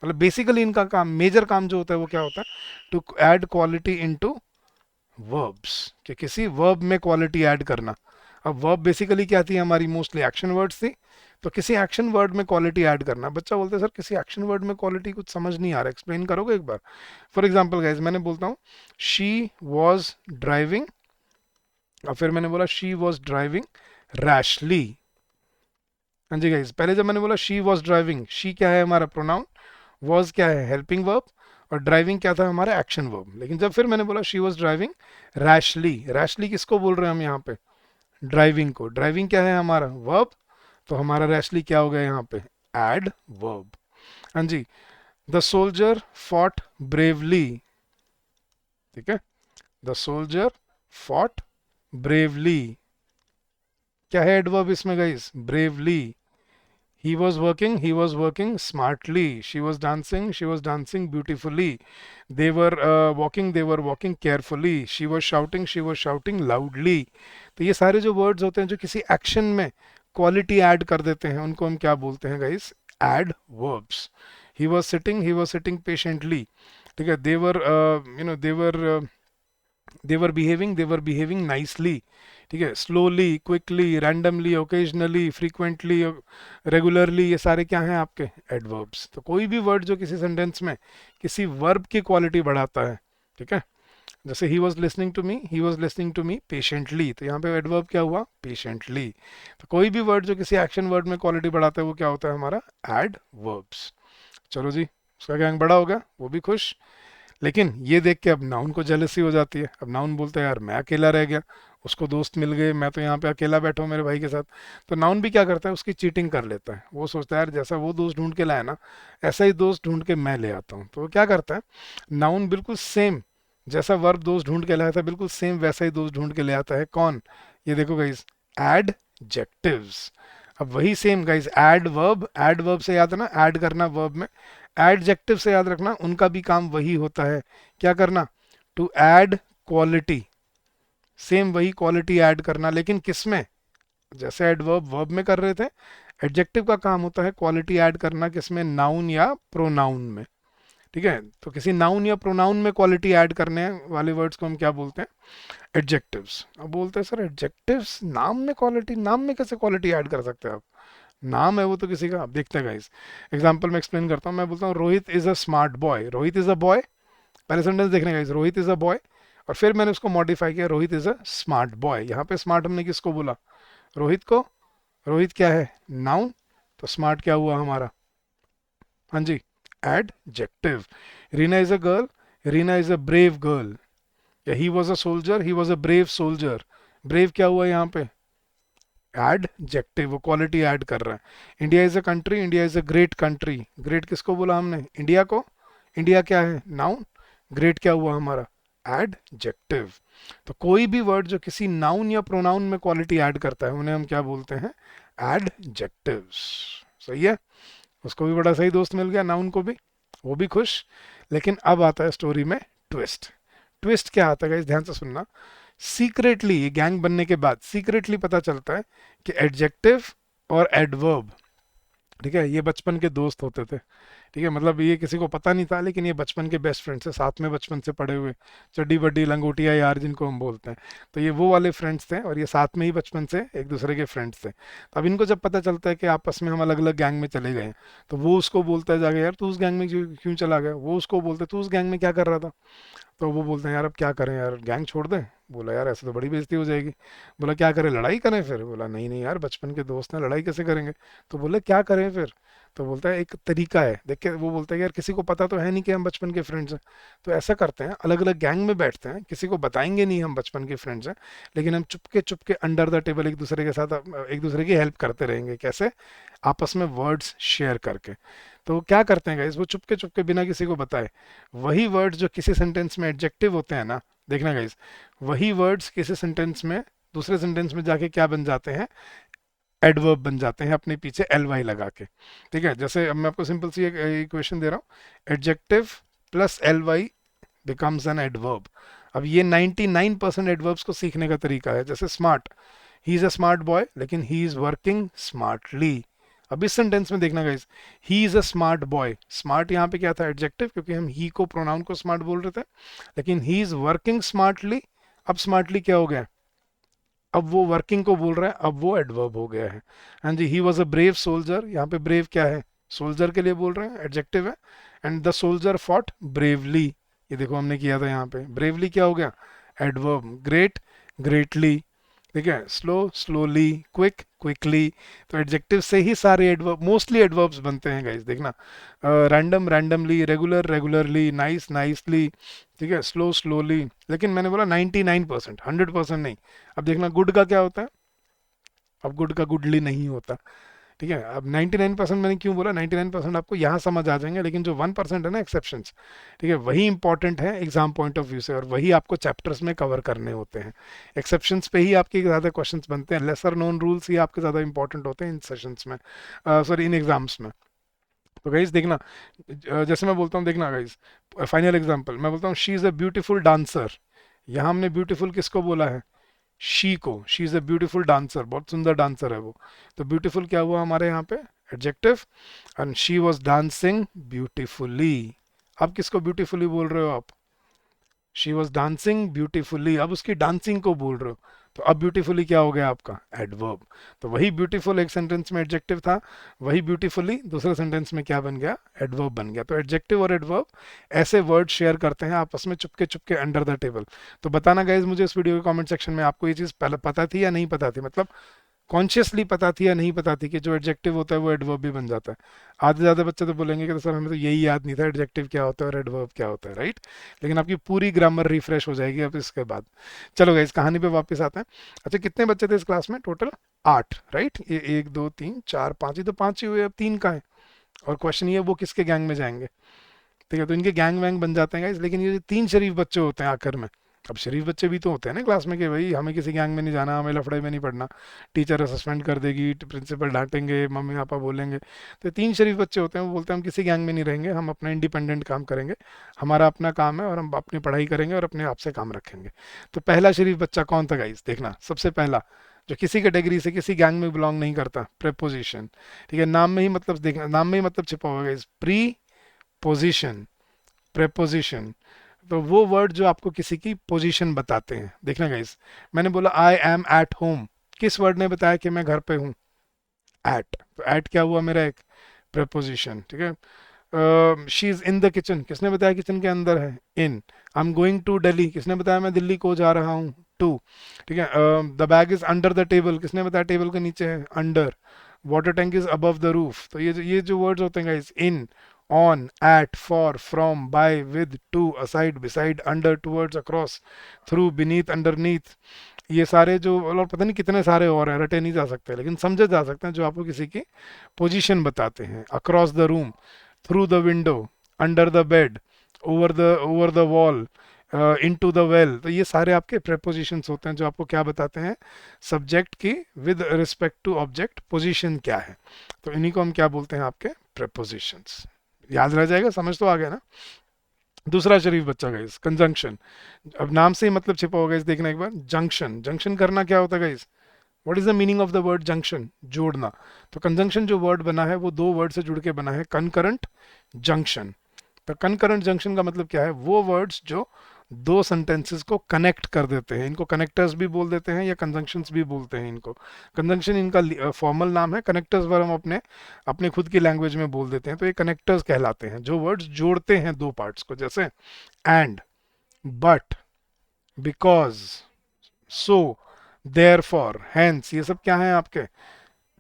मतलब बेसिकली इनका काम, मेजर काम जो होता है वो क्या होता है? To add quality into verbs, कि किसी वर्ब में क्वालिटी ऐड करना। अब वर्ब बेसिकली क्या थी हमारी? मोस्टली एक्शन वर्ड्स थी। तो किसी एक्शन वर्ड में क्वालिटी ऐड करना। बच्चा बोलते हैं सर किसी एक्शन वर्ड में क्वालिटी कुछ समझ नहीं आ रहा, एक्सप्लेन करोगे एक बार? फॉर एग्जाम्पल गाइज, मैंने बोलता हूँ शी वॉज ड्राइविंग, और फिर मैंने बोला शी वॉज ड्राइविंग रैशली। हाँ जी गाइज, पहले जब मैंने बोला शी वॉज ड्राइविंग, शी क्या है हमारा? प्रोनाउन। वॉज क्या है? Helping verb. और ड्राइविंग क्या था? हमारा एक्शन वर्ब। लेकिन जब फिर मैंने बोला she was driving rashly, rashly किसको बोल रहे हैं हम यहाँ पे? ड्राइविंग को। ड्राइविंग क्या है हमारा? वर्ब। तो हमारा रैशली क्या हो गया यहाँ पे? Adverb. हाँ जी, द सोल्जर फॉट ब्रेवली। ठीक है, द सोल्जर फॉट ब्रेवली। क्या है एडवर्ब इसमें guys? Bravely. he was working smartly, she was dancing beautifully, they were walking carefully, she was shouting loudly। तो ये सारे जो वर्ड्स होते हैं जो किसी एक्शन में क्वालिटी ऐड कर देते हैं, उनको हम क्या बोलते हैं guys? Adverbs. he was sitting patiently। ठीक है, they were behaving nicely। ठीक है, slowly, quickly, randomly, occasionally, frequently, regularly, ये सारे क्या हैं आपके? एडवर्ब्स। तो कोई भी वर्ड जो किसी सेंटेंस में किसी वर्ब की क्वालिटी बढ़ाता है, ठीक है, जैसे he was listening to me, he was listening to me patiently, तो यहाँ पे एडवर्ब क्या हुआ? पेशेंटली। तो कोई भी वर्ड जो किसी एक्शन वर्ड में क्वालिटी बढ़ाता है वो क्या होता है हमारा? Adverbs. चलो जी, उसका गैंग बड़ा हो गया, वो भी खुश। लेकिन ये देख के अब नाउन को जेलसी हो जाती है। अब नाउन बोलता है यार मैं अकेला रह गया, उसको दोस्त मिल गए, मैं तो यहाँ पे अकेला बैठा हूँ मेरे भाई के साथ। तो नाउन भी क्या करता है? उसकी चीटिंग कर लेता है। वो सोचता है यार जैसा वो दोस्त ढूंढ के लाया ना, ऐसा ही दोस्त ढूंढ के मैं ले आता हूँ। तो वो क्या करता है? नाउन बिल्कुल सेम जैसा वर्ब दोस्त ढूंढ के लाया था, बिल्कुल सेम वैसा ही दोस्त ढूंढ के ले आता है। कौन? ये देखो गाइज, एडजेक्टिव्स। अब वही सेम गाइज, एड वर्ब से याद है ना, ऐड करना वर्ब में। एडजेक्टिव से याद रखना, उनका भी काम वही होता है, क्या करना? To add quality. सेम वही क्वालिटी ऐड करना, लेकिन किस में? जैसे एडवर्ब वर्ब में कर रहे थे, एडजेक्टिव का काम होता है क्वालिटी ऐड करना, किसमें? नाउन या प्रोनाउन में। ठीक है, तो किसी नाउन या प्रोनाउन में क्वालिटी ऐड करने वाले वर्ड्स को हम क्या बोलते हैं? एडजेक्टिव्स। अब बोलते हैं सर एडजेक्टिव्स नाम में क्वालिटी, नाम में कैसे क्वालिटी ऐड कर सकते हैं आप? नाम है वो तो किसी का। आप देखते हैं गाइस, एग्जांपल में एक्सप्लेन करता हूँ। मैं बोलता हूँ Rohit is a smart boy. Rohit is a boy, पहले सेंटेंस देखने guys, Rohit is a boy, और फिर मैंने उसको मॉडिफाई किया, Rohit is a smart boy. यहाँ पे स्मार्ट हमने किसको बोला? रोहित को। रोहित क्या है, नाउन, तो स्मार्ट क्या हुआ हमारा, हाँ जी, adjective. Reena is a girl, Reena is a brave girl, या he was a soldier, he was a brave soldier, brave क्या हुआ यहाँ पे, एडजेक्टिव, वो क्वालिटी ऐड कर रहा है। India is a country, India is a great country, great किसको बोला हमने, इंडिया को, इंडिया क्या है, नाउन, ग्रेट क्या हुआ हमारा, एडजेक्टिव। तो कोई भी वर्ड जो किसी नाउन या प्रोनाउन में क्वालिटी ऐड करता है उन्हें हम क्या बोलते हैं, एडजेक्टिव्स। सही है, उसको भी बड़ा सही दोस्त मिल गया, नाउन को भी, वो भी खुश। लेकिन अब आता है स्टोरी में ट्विस्ट। ट्विस्ट क्या आता है, ध्यान से सुनना। सीक्रेटली, ये गैंग बनने के बाद सीक्रेटली पता चलता है कि एडजेक्टिव और एडवर्ब, ठीक है, ये बचपन के दोस्त होते थे। ठीक है, मतलब ये किसी को पता नहीं था, लेकिन ये बचपन के बेस्ट फ्रेंड्स है, साथ में बचपन से पढ़े हुए, चड्डी बड्डी लंगोटिया यार जिनको हम बोलते हैं। तो ये वो वाले फ्रेंड्स थे और ये साथ में ही बचपन से एक दूसरे के फ्रेंड्स थे। तो अब इनको जब पता चलता है कि आपस में हम अलग अलग गैंग में चले गए हैं, तो वो उसको बोलता है जाके, यार तू उस गैंग में क्यों क्यों चला गया, वो उसको बोलता है तू उस गैंग में क्या कर रहा था। तो वो बोलते हैं यार अब क्या करें यार, गैंग छोड़ दें। बोला यार ऐसे तो बड़ी बेइज्जती हो जाएगी। बोला क्या करें, लड़ाई करें फिर। बोला नहीं नहीं यार, बचपन के दोस्त हैं, लड़ाई कैसे करेंगे। तो बोले क्या करें फिर। तो बोलता है एक तरीका है, देख के वो बोलता है यार किसी को पता तो है नहीं कि हम बचपन के फ्रेंड्स हैं, तो ऐसा करते हैं अलग अलग गैंग में बैठते हैं, किसी को बताएंगे नहीं हम बचपन के फ्रेंड्स हैं, लेकिन हम चुपके अंडर द टेबल एक दूसरे के साथ एक दूसरे की हेल्प करते रहेंगे। कैसे, आपस में वर्ड्स शेयर करके। तो क्या करते हैं गाइस, वो चुपके चुपके बिना किसी को बताए वही वर्ड्स जो किसी सेंटेंस में एडजेक्टिव होते हैं ना, देखना गाइस, वही वर्ड्स किसी सेंटेंस में, दूसरे सेंटेंस में जाके क्या बन जाते हैं, एडवर्ब बन जाते हैं, अपने पीछे एल वाई लगा के। ठीक है, जैसे अब मैं आपको सिंपल सी एक इक्वेशन दे रहा हूँ, adjective plus L Y becomes an adverb. अब ये 99% एडवर्ब्स को सीखने का तरीका है। जैसे smart, he is a smart boy लेकिन ही इज वर्किंग स्मार्टली। अब इस सेंटेंस में देखना guys, he is a smart boy, smart यहाँ पे क्या था, एडजेक्टिव, क्योंकि हम ही को, प्रोनाउन को स्मार्ट बोल रहे थे। लेकिन ही इज वर्किंग स्मार्टली, अब स्मार्टली क्या हो गया, अब वो वर्किंग को बोल रहा है, अब वो एडवर्ब हो गया है। हाँ जी, he was a brave soldier, यहाँ पे ब्रेव क्या है, सोल्जर के लिए बोल रहे हैं, एडजेक्टिव है। And the soldier fought bravely, ये देखो हमने किया था यहाँ पे, ब्रेवली क्या हो गया, एडवर्ब। ग्रेट, ग्रेटली, ठीक है, स्लो, स्लोली, क्विक, क्विकली। तो एडजेक्टिव से ही सारे एडवर्ब, मोस्टली एडवर्ब्स बनते हैं गाइस, देखना। Random, randomly, regular, regularly, nice, nicely, ठीक है, स्लो, स्लोली। लेकिन मैंने बोला 99%, 100% नहीं। अब देखना गुड का क्या होता है, अब गुड का गुडली नहीं होता। ठीक है, अब 99% मैंने क्यों बोला, 99% आपको यहाँ समझ आ जाएंगे, लेकिन जो 1% है ना एक्सेप्शंस, ठीक है, वही इंपॉर्टेंट है एग्जाम पॉइंट ऑफ व्यू से, और वही आपको चैप्टर्स में कवर करने होते हैं। एक्सेप्शंस पे ही आपके ज़्यादा क्वेश्चंस बनते हैं, लेसर नोन रूल्स ही आपके ज़्यादा इंपॉर्टेंट होते हैं इन सेशंस में, सॉरी इन एग्जाम्स में। तो गाइज देखना, जैसे मैं बोलता हूँ, देखना गाइज, फाइनल एग्जाम्पल मैं बोलता हूँ, she is a beautiful dancer. यहाँ हमने ब्यूटीफुल किसको बोला है, शी को, she is a beautiful dancer, बहुत सुंदर डांसर है वो। तो ब्यूटीफुल क्या हुआ हमारे यहाँ पे, adjective. And she was dancing beautifully, अब किसको ब्यूटीफुली बोल रहे हो आप, शी वॉज डांसिंग ब्यूटीफुली, अब उसकी डांसिंग को बोल रहे हो। तो अब ब्यूटीफुली क्या हो गया आपका, एडवर्ब। तो वही ब्यूटीफुल एक सेंटेंस में एडजेक्टिव था, वही ब्यूटीफुली दूसरे सेंटेंस में क्या बन गया, एडवर्ब बन गया। तो एडजेक्टिव और एडवर्ब ऐसे वर्ड शेयर करते हैं आपस में Chupke Chupke under the table. तो बताना गाइज मुझे इस वीडियो के कमेंट सेक्शन में, आपको ये चीज़ पहले पता थी या नहीं पता थी, मतलब कॉन्शियसली पता थी या नहीं पता थी कि जो एडजेक्टिव होता है वो एडवर्ब भी बन जाता है। आधे ज़्यादा बच्चे तो बोलेंगे कि तो सर हमें तो यही याद नहीं था एडजेक्टिव क्या होता है और एडवर्ब क्या होता है, राइट। लेकिन आपकी पूरी ग्रामर रिफ्रेश हो जाएगी अब इसके बाद। चलो गाइस कहानी पे वापस आते हैं। अच्छा कितने बच्चे थे इस क्लास में टोटल, 8, राइट। ये 1 2 3 4 5, ये तो 5 ही हुए, अब 3 का है। और क्वेश्चन ये वो किसके गैंग में जाएंगे, ठीक है, तो इनके गैंग वैंग बन जाते हैं गाइस। लेकिन ये जो 3 शरीफ बच्चे होते हैं आखिर में, अब शरीफ बच्चे भी तो होते हैं ना क्लास में, कि भाई हमें किसी गैंग में नहीं जाना, हमें लफड़े में नहीं पड़ना, टीचर सस्पेंड कर देगी, प्रिंसिपल डांटेंगे, मम्मी पापा बोलेंगे। तो 3 शरीफ बच्चे होते हैं, वो बोलते हैं हम किसी गैंग में नहीं रहेंगे, हम अपना इंडिपेंडेंट काम करेंगे, हमारा अपना काम है और हम अपनी पढ़ाई करेंगे और अपने आप से काम रखेंगे। तो पहला शरीफ बच्चा कौन था गाइस, देखना सबसे पहला, जो किसी कैटेगरी से किसी गैंग में बिलोंग नहीं करता, प्रेपोजिशन। ठीक है, नाम में ही मतलब, देखना नाम में ही मतलब छिपा हुआ गाइस, प्री पोजिशन, प्रेपोजिशन। तो वो वर्ड जो आपको किसी की पोजीशन बताते हैं, देखना गाइस, मैंने बोला आई एम एट होम, किस वर्ड ने बताया कि मैं घर पे हूँ, एट। तो एट क्या हुआ मेरा एक प्रेपोजिशन, ठीक है। She is in the kitchen, किसने बताया किचन के अंदर है, in. I am going to Delhi, किसने बताया मैं दिल्ली को जा रहा हूँ, टू, ठीक है। The bag is under the table, किसने बताया टेबल के नीचे है, under. Water tank is above the roof. तो ये जो वर्ड्स होते हैं guys, in, on, at, for, from, by, with, to, aside, beside, under, towards, across, through, beneath, underneath, ये सारे जो, और पता नहीं कितने सारे और हैं, रटे नहीं जा सकते लेकिन समझे जा सकते हैं, जो आपको किसी की पोजीशन बताते हैं। Across the room, through the window, under the bed, over the wall, into the well. तो ये सारे आपके प्रेपोजिशंस होते हैं जो आपको क्या बताते हैं, सब्जेक्ट की with respect to object position क्या है। तो इन्हीं को हम क्या बोलते हैं, आपके प्रेपोजिशंस। याद रह जाएगा, समझ तो आ गया ना। दूसरा शरीफ बच्चा गाइस, कंजंक्शन। अब नाम से ही मतलब छिपा होगा इस, देखना एक बार, जंक्शन। जंक्शन करना क्या होता है guys, what is the meaning of the word junction, जोड़ना। तो कंजंक्शन जो वर्ड बना है वो दो वर्ड से जुड़ के बना है, कनकरेंट जंक्शन। तो कनकरेंट जंक्शन का मतलब क्या है, वो वर्ड्स जो दो सेंटेंसेस को कनेक्ट कर देते हैं, इनको कनेक्टर्स भी बोल देते हैं या कंजंक्शंस भी बोलते हैं इनको। कंजंक्शन इनका फॉर्मल नाम है, कनेक्टर्स वर्ड हम अपने अपने खुद की लैंग्वेज में बोल देते हैं। तो ये कनेक्टर्स कहलाते हैं, जो वर्ड्स जोड़ते हैं दो पार्ट्स को, जैसे and, but, because, so, therefore, hence, ये सब क्या है आपके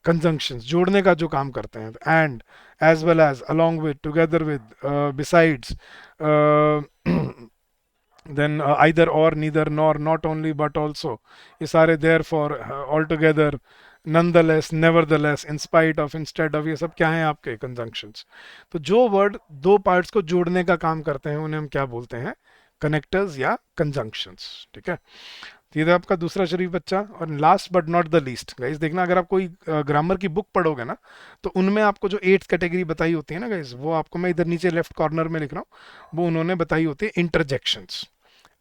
कंजंक्शंस, जोड़ने का जो काम करते हैं। And, as well as, along with, together with, besides, then either or, neither nor, not only but also, ये सारे therefore, altogether, nonetheless, nevertheless, in spite of, instead of, ये सब क्या हैं आपके कंजंक्शंस। तो जो वर्ड दो पार्ट्स को जोड़ने का काम करते हैं उन्हें हम क्या बोलते हैं, कनेक्टर्स या कंजंक्शंस, ठीक है। तो ये था आपका दूसरा शरीफ बच्चा। और last but not the least guys, देखना अगर आप कोई ग्रामर की बुक पढ़ोगे ना, तो उनमें आपको जो 8th कैटेगरी बताई होती है ना गाइस, वो आपको मैं इधर नीचे लेफ्ट कॉर्नर में लिख रहा हूँ, वो उन्होंने बताई होती है इंटरजेक्शंस।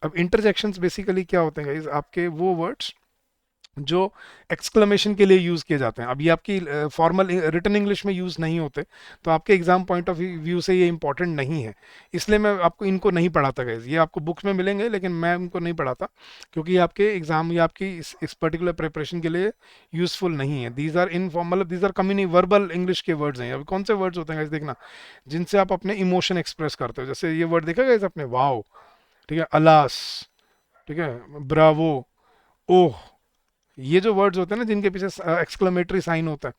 अब इंटरजेक्शंस बेसिकली क्या होते हैं गाइस, आपके वो वर्ड्स जो एक्सक्लेमेशन के लिए यूज किए जाते हैं। अब ये आपकी फॉर्मल रिटन इंग्लिश में यूज नहीं होते, तो आपके एग्जाम पॉइंट ऑफ व्यू से ये इंपॉर्टेंट नहीं है, इसलिए मैं आपको इनको नहीं पढ़ाता गाइस। ये आपको बुक्स में मिलेंगे लेकिन मैं इनको नहीं पढ़ाता, क्योंकि ये आपके एग्जाम या आपकी इस पर्टिकुलर प्रिपरेशन के लिए यूजफुल नहीं है। These are informal, these are कम्युनी वर्बल इंग्लिश के वर्ड्स हैं। अब कौन से वर्ड्स होते हैं गाइस, देखना, जिनसे आप अपने इमोशन एक्सप्रेस करते हो। जैसे ये वर्ड देखा गाइस अपने, वाओ, ठीक है, अलास, ठीक है, ब्रावो, ओह, ये जो वर्ड्स होते हैं ना जिनके पीछे एक्सक्लेमेटरी साइन होता है,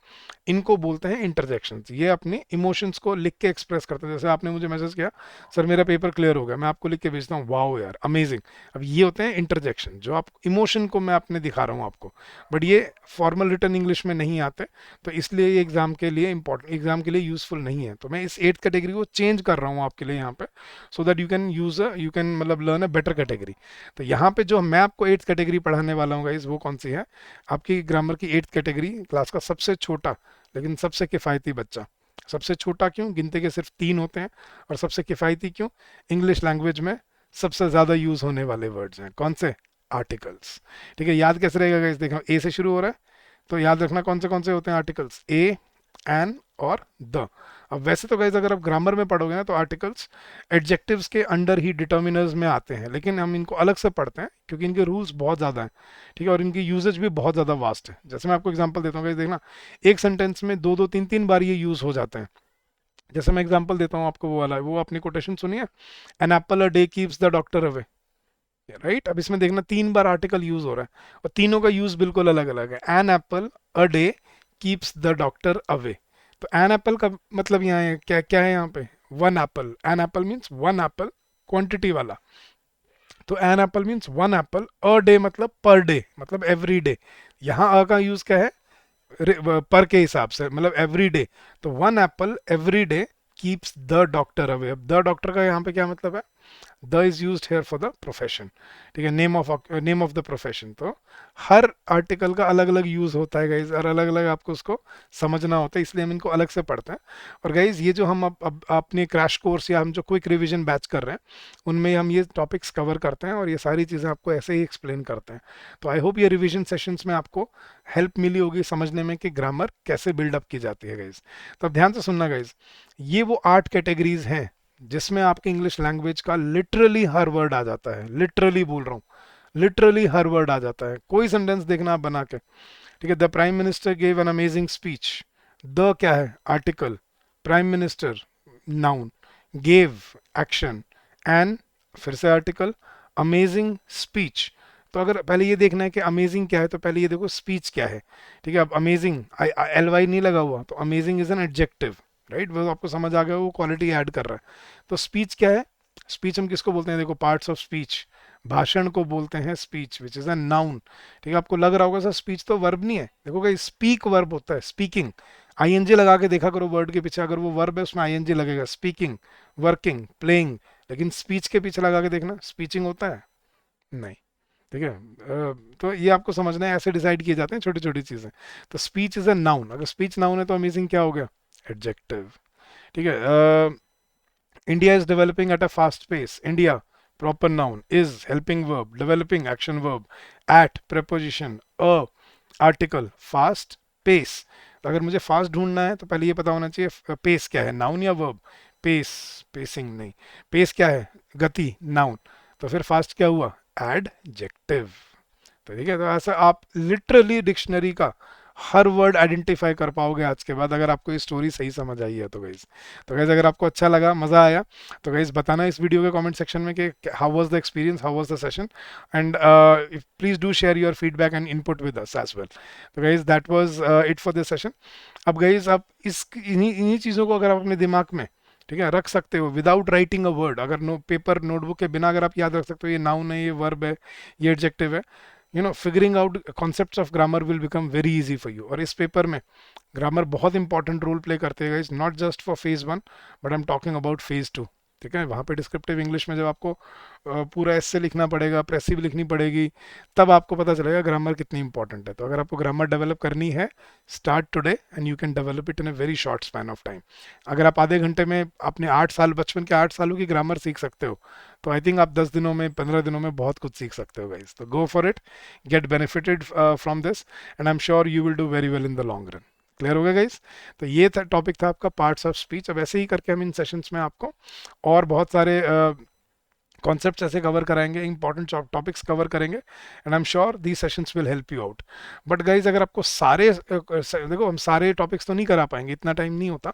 इनको बोलते हैं इंटरजेक्शंस। ये अपने इमोशंस को लिख के एक्सप्रेस करते हैं। जैसे आपने मुझे मैसेज किया, सर मेरा पेपर क्लियर हो गया, मैं आपको लिख के भेजता हूँ, वाओ यार अमेजिंग। अब ये होते हैं इंटरजेक्शन, जो आप इमोशन को मैं अपने दिखा रहा हूँ आपको, बट ये फॉर्मल रिटर्न इंग्लिश में नहीं आते, तो इसलिए ये एग्जाम के लिए इंपॉर्टेंट, एग्जाम के लिए यूजफुल नहीं है। तो मैं इस 8th कैटेगरी को चेंज कर रहा हूँ आपके लिए यहाँ पे, सो दैट यू कैन मतलब लर्न अ बेटर कैटेगरी। तो यहाँ पे जो मैं आपको 8th कैटेगरी पढ़ाने वाला हूँ गाइस, वो कौन सी है, आपकी ग्रामर की 8th कैटेगरी, क्लास का सबसे छोटा लेकिन सबसे किफ़ायती बच्चा। सबसे छोटा क्यों, गिनती के सिर्फ 3 होते हैं, और सबसे किफ़ायती क्यों, इंग्लिश लैंग्वेज में सबसे ज़्यादा यूज़ होने वाले वर्ड्स हैं, कौन से, आर्टिकल्स। ठीक है, याद कैसे रहेगा गाइस, देखो ए से शुरू हो रहा है, तो याद रखना कौन से होते हैं आर्टिकल्स, ए, एन और द। अब वैसे तो गाइस अगर आप ग्रामर में पढ़ोगे ना, तो आर्टिकल्स एडजेक्टिव्स के अंडर ही डिटर्मिनर्स में आते हैं, लेकिन हम इनको अलग से पढ़ते हैं क्योंकि इनके रूल्स बहुत ज़्यादा हैं, ठीक है, और इनकी यूजेज भी बहुत ज़्यादा वास्ट है। जैसे मैं आपको एग्जांपल देता हूँ गाइस, देखना, एक सेंटेंस में दो दो तीन तीन बार ये यूज़ हो जाते हैं। जैसे मैं एग्जांपल देता हूँ आपको, वो वाला, वो अपनी कोटेशन सुनिए, an apple a day keeps the doctor away, right. अब इसमें देखना 3 बार आर्टिकल यूज हो रहा है, और तीनों का यूज बिल्कुल अलग अलग है। An apple a day keeps the doctor away. तो एन एप्पल का मतलब यहाँ है, क्या क्या है यहाँ पे, one apple. An apple means one apple, quantity वाला। तो an apple means one apple, a day मतलब पर डे, मतलब एवरी डे। यहाँ अ का यूज क्या है, पर के हिसाब से, मतलब एवरी डे। तो one Apple every day keeps the doctor away. अब द डॉक्टर का यहाँ पे क्या मतलब है, the is used here for the profession, ठीक है, नेम ऑफ द प्रोफेशन। तो हर आर्टिकल का अलग अलग यूज होता है गाइज, और अलग अलग आपको उसको समझना होता है, इसलिए हम इनको अलग से पढ़ते हैं। और गाइज ये जो हम अब अपने क्रैश कोर्स या हम जो क्विक रिवीजन बैच कर रहे हैं, उनमें हम ये टॉपिक्स कवर करते हैं और ये सारी चीज़ें आपको ऐसे ही एक्सप्लेन करते हैं। तो आई होप ये रिवीजन सेशंस में आपको हेल्प मिली होगी समझने में कि ग्रामर कैसे बिल्डअप की जाती है गाइज। तो अब ध्यान से सुनना गाइज, ये वो 8 कैटेगरीज हैं जिसमें आपके इंग्लिश लैंग्वेज का लिटरली हर वर्ड आ जाता है। लिटरली बोल रहा हूँ, लिटरली हर वर्ड आ जाता है। कोई सेंटेंस देखना आप बना के, ठीक है, the prime minister gave an amazing speech. The क्या है, article, prime minister noun, gave action, an फिर से आर्टिकल, अमेजिंग स्पीच तो अगर पहले ये देखना है कि अमेजिंग क्या है, तो पहले ये देखो स्पीच क्या है। ठीक है, अब अमेजिंग एल वाई नहीं लगा हुआ, तो amazing is an adjective, right, वो आपको समझ आ गया, वो क्वालिटी ऐड कर रहा है। तो स्पीच क्या है? स्पीच हम किसको बोलते हैं? देखो, पार्ट्स ऑफ स्पीच, भाषण को बोलते हैं speech, which is a noun. ठीक है, आपको लग रहा होगा सर स्पीच तो वर्ब नहीं है, देखो भाई स्पीक वर्ब होता है, स्पीकिंग। आईएनजी लगा के देखा करो वर्ड के पीछे, अगर वो वर्ब है उसमें आईएनजी लगेगा, स्पीकिंग, वर्किंग, प्लेइंग। लेकिन स्पीच के पीछे लगा के देखना, स्पीचिंग होता है? नहीं। ठीक है, तो ये आपको समझना है, ऐसे डिसाइड किए जाते हैं छोटी छोटी चीजें। तो स्पीच इज अ नाउन, अगर स्पीच नाउन है तो अमेजिंग क्या हो गया? एडजेक्टिव। ठीक है, India is developing at a fast pace, India proper noun, is helping verb, developing action verb, at preposition, a article, fast, pace. तो अगर मुझे फास्ट ढूंढना है तो पहले ये पता होना चाहिए पेस क्या है, नाउन या वर्ब? पेस, पेसिंग नहीं, पेस क्या है? गति, नाउन। तो फिर फास्ट क्या हुआ? एडजेक्टिव। तो ठीक है, तो ऐसा आप लिटरली डिक्शनरी का हर वर्ड आइडेंटिफाई कर पाओगे आज के बाद, अगर आपको ये स्टोरी सही समझ आई है तो गाइज। तो गाइज अगर आपको अच्छा लगा, मज़ा आया, तो गाइज बताना इस वीडियो के कमेंट सेक्शन में कि how was the experience, how was the session, and please do share your feedback and input with us as well. तो guys that was it for this session. अब guys आप इस इन्हीं इन्हीं चीज़ों को अगर आप अपने दिमाग में, ठीक है, रख सकते हो विदाउट राइटिंग अ वर्ड, अगर पेपर नोटबुक के बिना अगर आप याद रख सकते हो ये नाउन है, ये वर्ब है, ये एडजेक्टिव है, figuring out concepts of grammar will become very easy for you. और इस पेपर में ग्रामर बहुत इंपॉर्टेंट रोल प्ले करते हैं, is not just for phase one, but I am talking about phase two. ठीक है, वहाँ पे डिस्क्रिप्टिव इंग्लिश में जब आपको पूरा एस्से लिखना पड़ेगा, प्रेसिव लिखनी पड़ेगी, तब आपको पता चलेगा ग्रामर कितनी इंपॉर्टेंट है। तो अगर आपको ग्रामर डेवलप करनी है, start today and you can develop it in a very short span of time. अगर आप आधे घंटे में अपने 8 साल, बचपन के 8 सालों की ग्रामर सीख सकते हो, तो आई थिंक आप 10 दिनों में, 15 दिनों में बहुत कुछ सीख सकते हो गाइस। तो go for it, gate benefited from this, and I am sure you will do very well in the long run. Clear हो गया गाइस? तो ये था टॉपिक, था आपका पार्ट्स ऑफ स्पीच। अब ऐसे ही करके हम इन सेशंस में आपको और बहुत सारे कॉन्सेप्ट्स ऐसे कवर कराएंगे, इंपॉर्टेंट टॉपिक्स कवर करेंगे, and I am sure the sessions will help you out. But guys अगर आपको सारे देखो, हम सारे टॉपिक्स तो नहीं करा पाएंगे, इतना टाइम नहीं होता,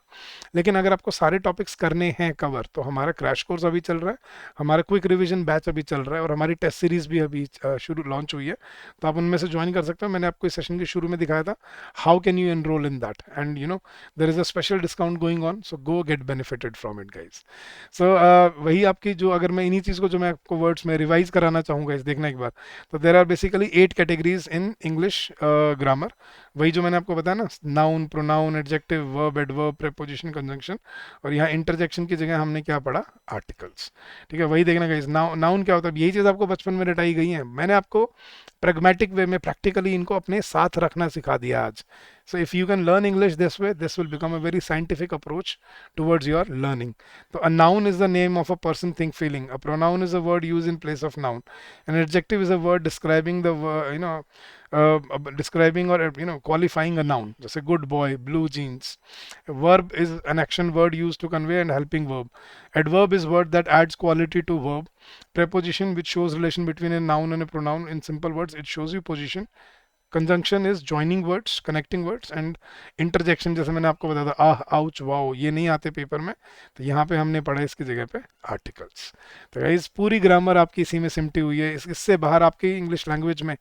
लेकिन अगर आपको सारे टॉपिक्स करने हैं कवर, तो हमारा क्रैश कोर्स अभी चल रहा है, हमारा क्विक रिवीजन बैच अभी चल रहा है, और हमारी टेस्ट सीरीज भी अभी शुरू लॉन्च हुई है, तो आप उनमें से ज्वाइन कर सकते हो। मैंने आपको इस सेशन के शुरू में दिखाया था how can you enroll in that, and there is a special discount going on, so go get benefited from it guys. So वही आपकी जो, अगर मैं इन्हीं चीज़ को जो मैं आपको वर्ड्स में रिवाइज कराना चाहूँगा, इस देखना एक बार, तो there are basically 8 categories in English grammar. वही जो मैंने आपको बताया ना, noun, pronoun, adjective, verb, adverb, preposition, conjunction, और यहाँ इंटरजेक्शन की जगह हमने क्या पढ़ा? आर्टिकल्स। ठीक है, वही देखना गाइस। नाउन क्या होता है? यही चीज़ आपको बचपन में रटाई गई है, मैंने आपको प्रैग्मेटिक वे में प्रैक्टिकली इनको अपने साथ रखना सिखा दिया आज। So if you can learn English this way, this will become a very scientific approach towards your learning. So a noun is the name of a person, think, feeling. A pronoun is a word used in place of noun. An adjective is a word describing the describing or qualifying a noun. Just a good boy, blue jeans. A verb is an action word used to convey and helping verb. Adverb is word that adds quality to verb. Preposition which shows relation between a noun and a pronoun. In simple words, it shows you position. Conjunction is joining words, connecting words, and interjection जैसे मैंने आपको बताया था, आह, ouch, wow, ये नहीं आते paper में, तो यहाँ पे हमने पढ़ा इसकी जगह पे आर्टिकल्स। तो गाइस पूरी ग्रामर आपकी इसी में सिमटी हुई है, इससे बाहर आपकी इंग्लिश लैंग्वेज में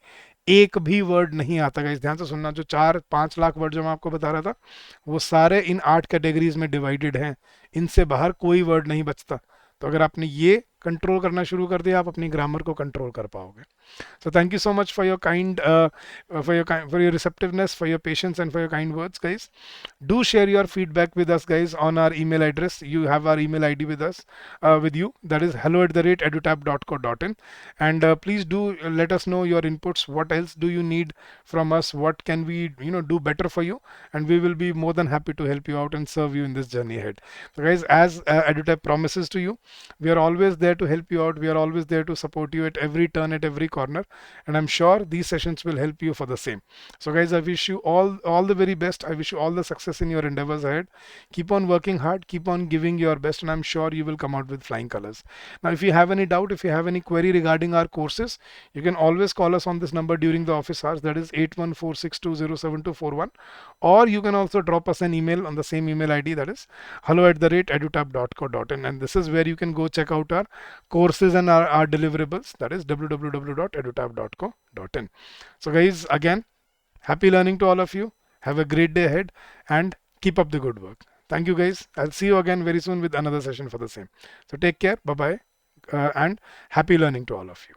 एक भी वर्ड नहीं आता। गाइस ध्यान से सुनना, जो 4-5 लाख वर्ड जो मैं आपको बता रहा था, वो सारे इन 8 कैटेगरीज में डिवाइडेड हैं, इनसे बाहर कोई वर्ड नहीं बचता। तो अगर आपने ये कंट्रोल करना शुरू कर दिया, आप अपनी ग्रामर को कंट्रोल कर पाओगे। So thank you so much for your for your receptiveness, for your patience, and for your kind words, guys. Do share your feedback with us, guys, on our email address. You have our email ID with us, with you. That is hello@edutab.co.in. And please do let us know your inputs. What else do you need from us? What can we, do better for you? And we will be more than happy to help you out and serve you in this journey ahead. So, guys, as EduTab promises to you, we are always there to help you out. We are always there to support you at every turn, at every corner, and I'm sure these sessions will help you for the same. So guys, I wish you all the very best. I wish you all the success in your endeavors ahead. Keep on working hard, keep on giving your best, and I'm sure you will come out with flying colors. Now if you have any doubt, if you have any query regarding our courses, you can always call us on this number during the office hours, that is 8146207241, or you can also drop us an email on the same email ID, that is hello@edutab.co.in, and this is where you can go check out our courses and our deliverables, that is www www.edutab.co.in. So guys, again, happy learning to all of you. Have a great day ahead and keep up the good work. Thank you guys. I'll see you again very soon with another session for the same. So take care. Bye bye. And happy learning to all of you.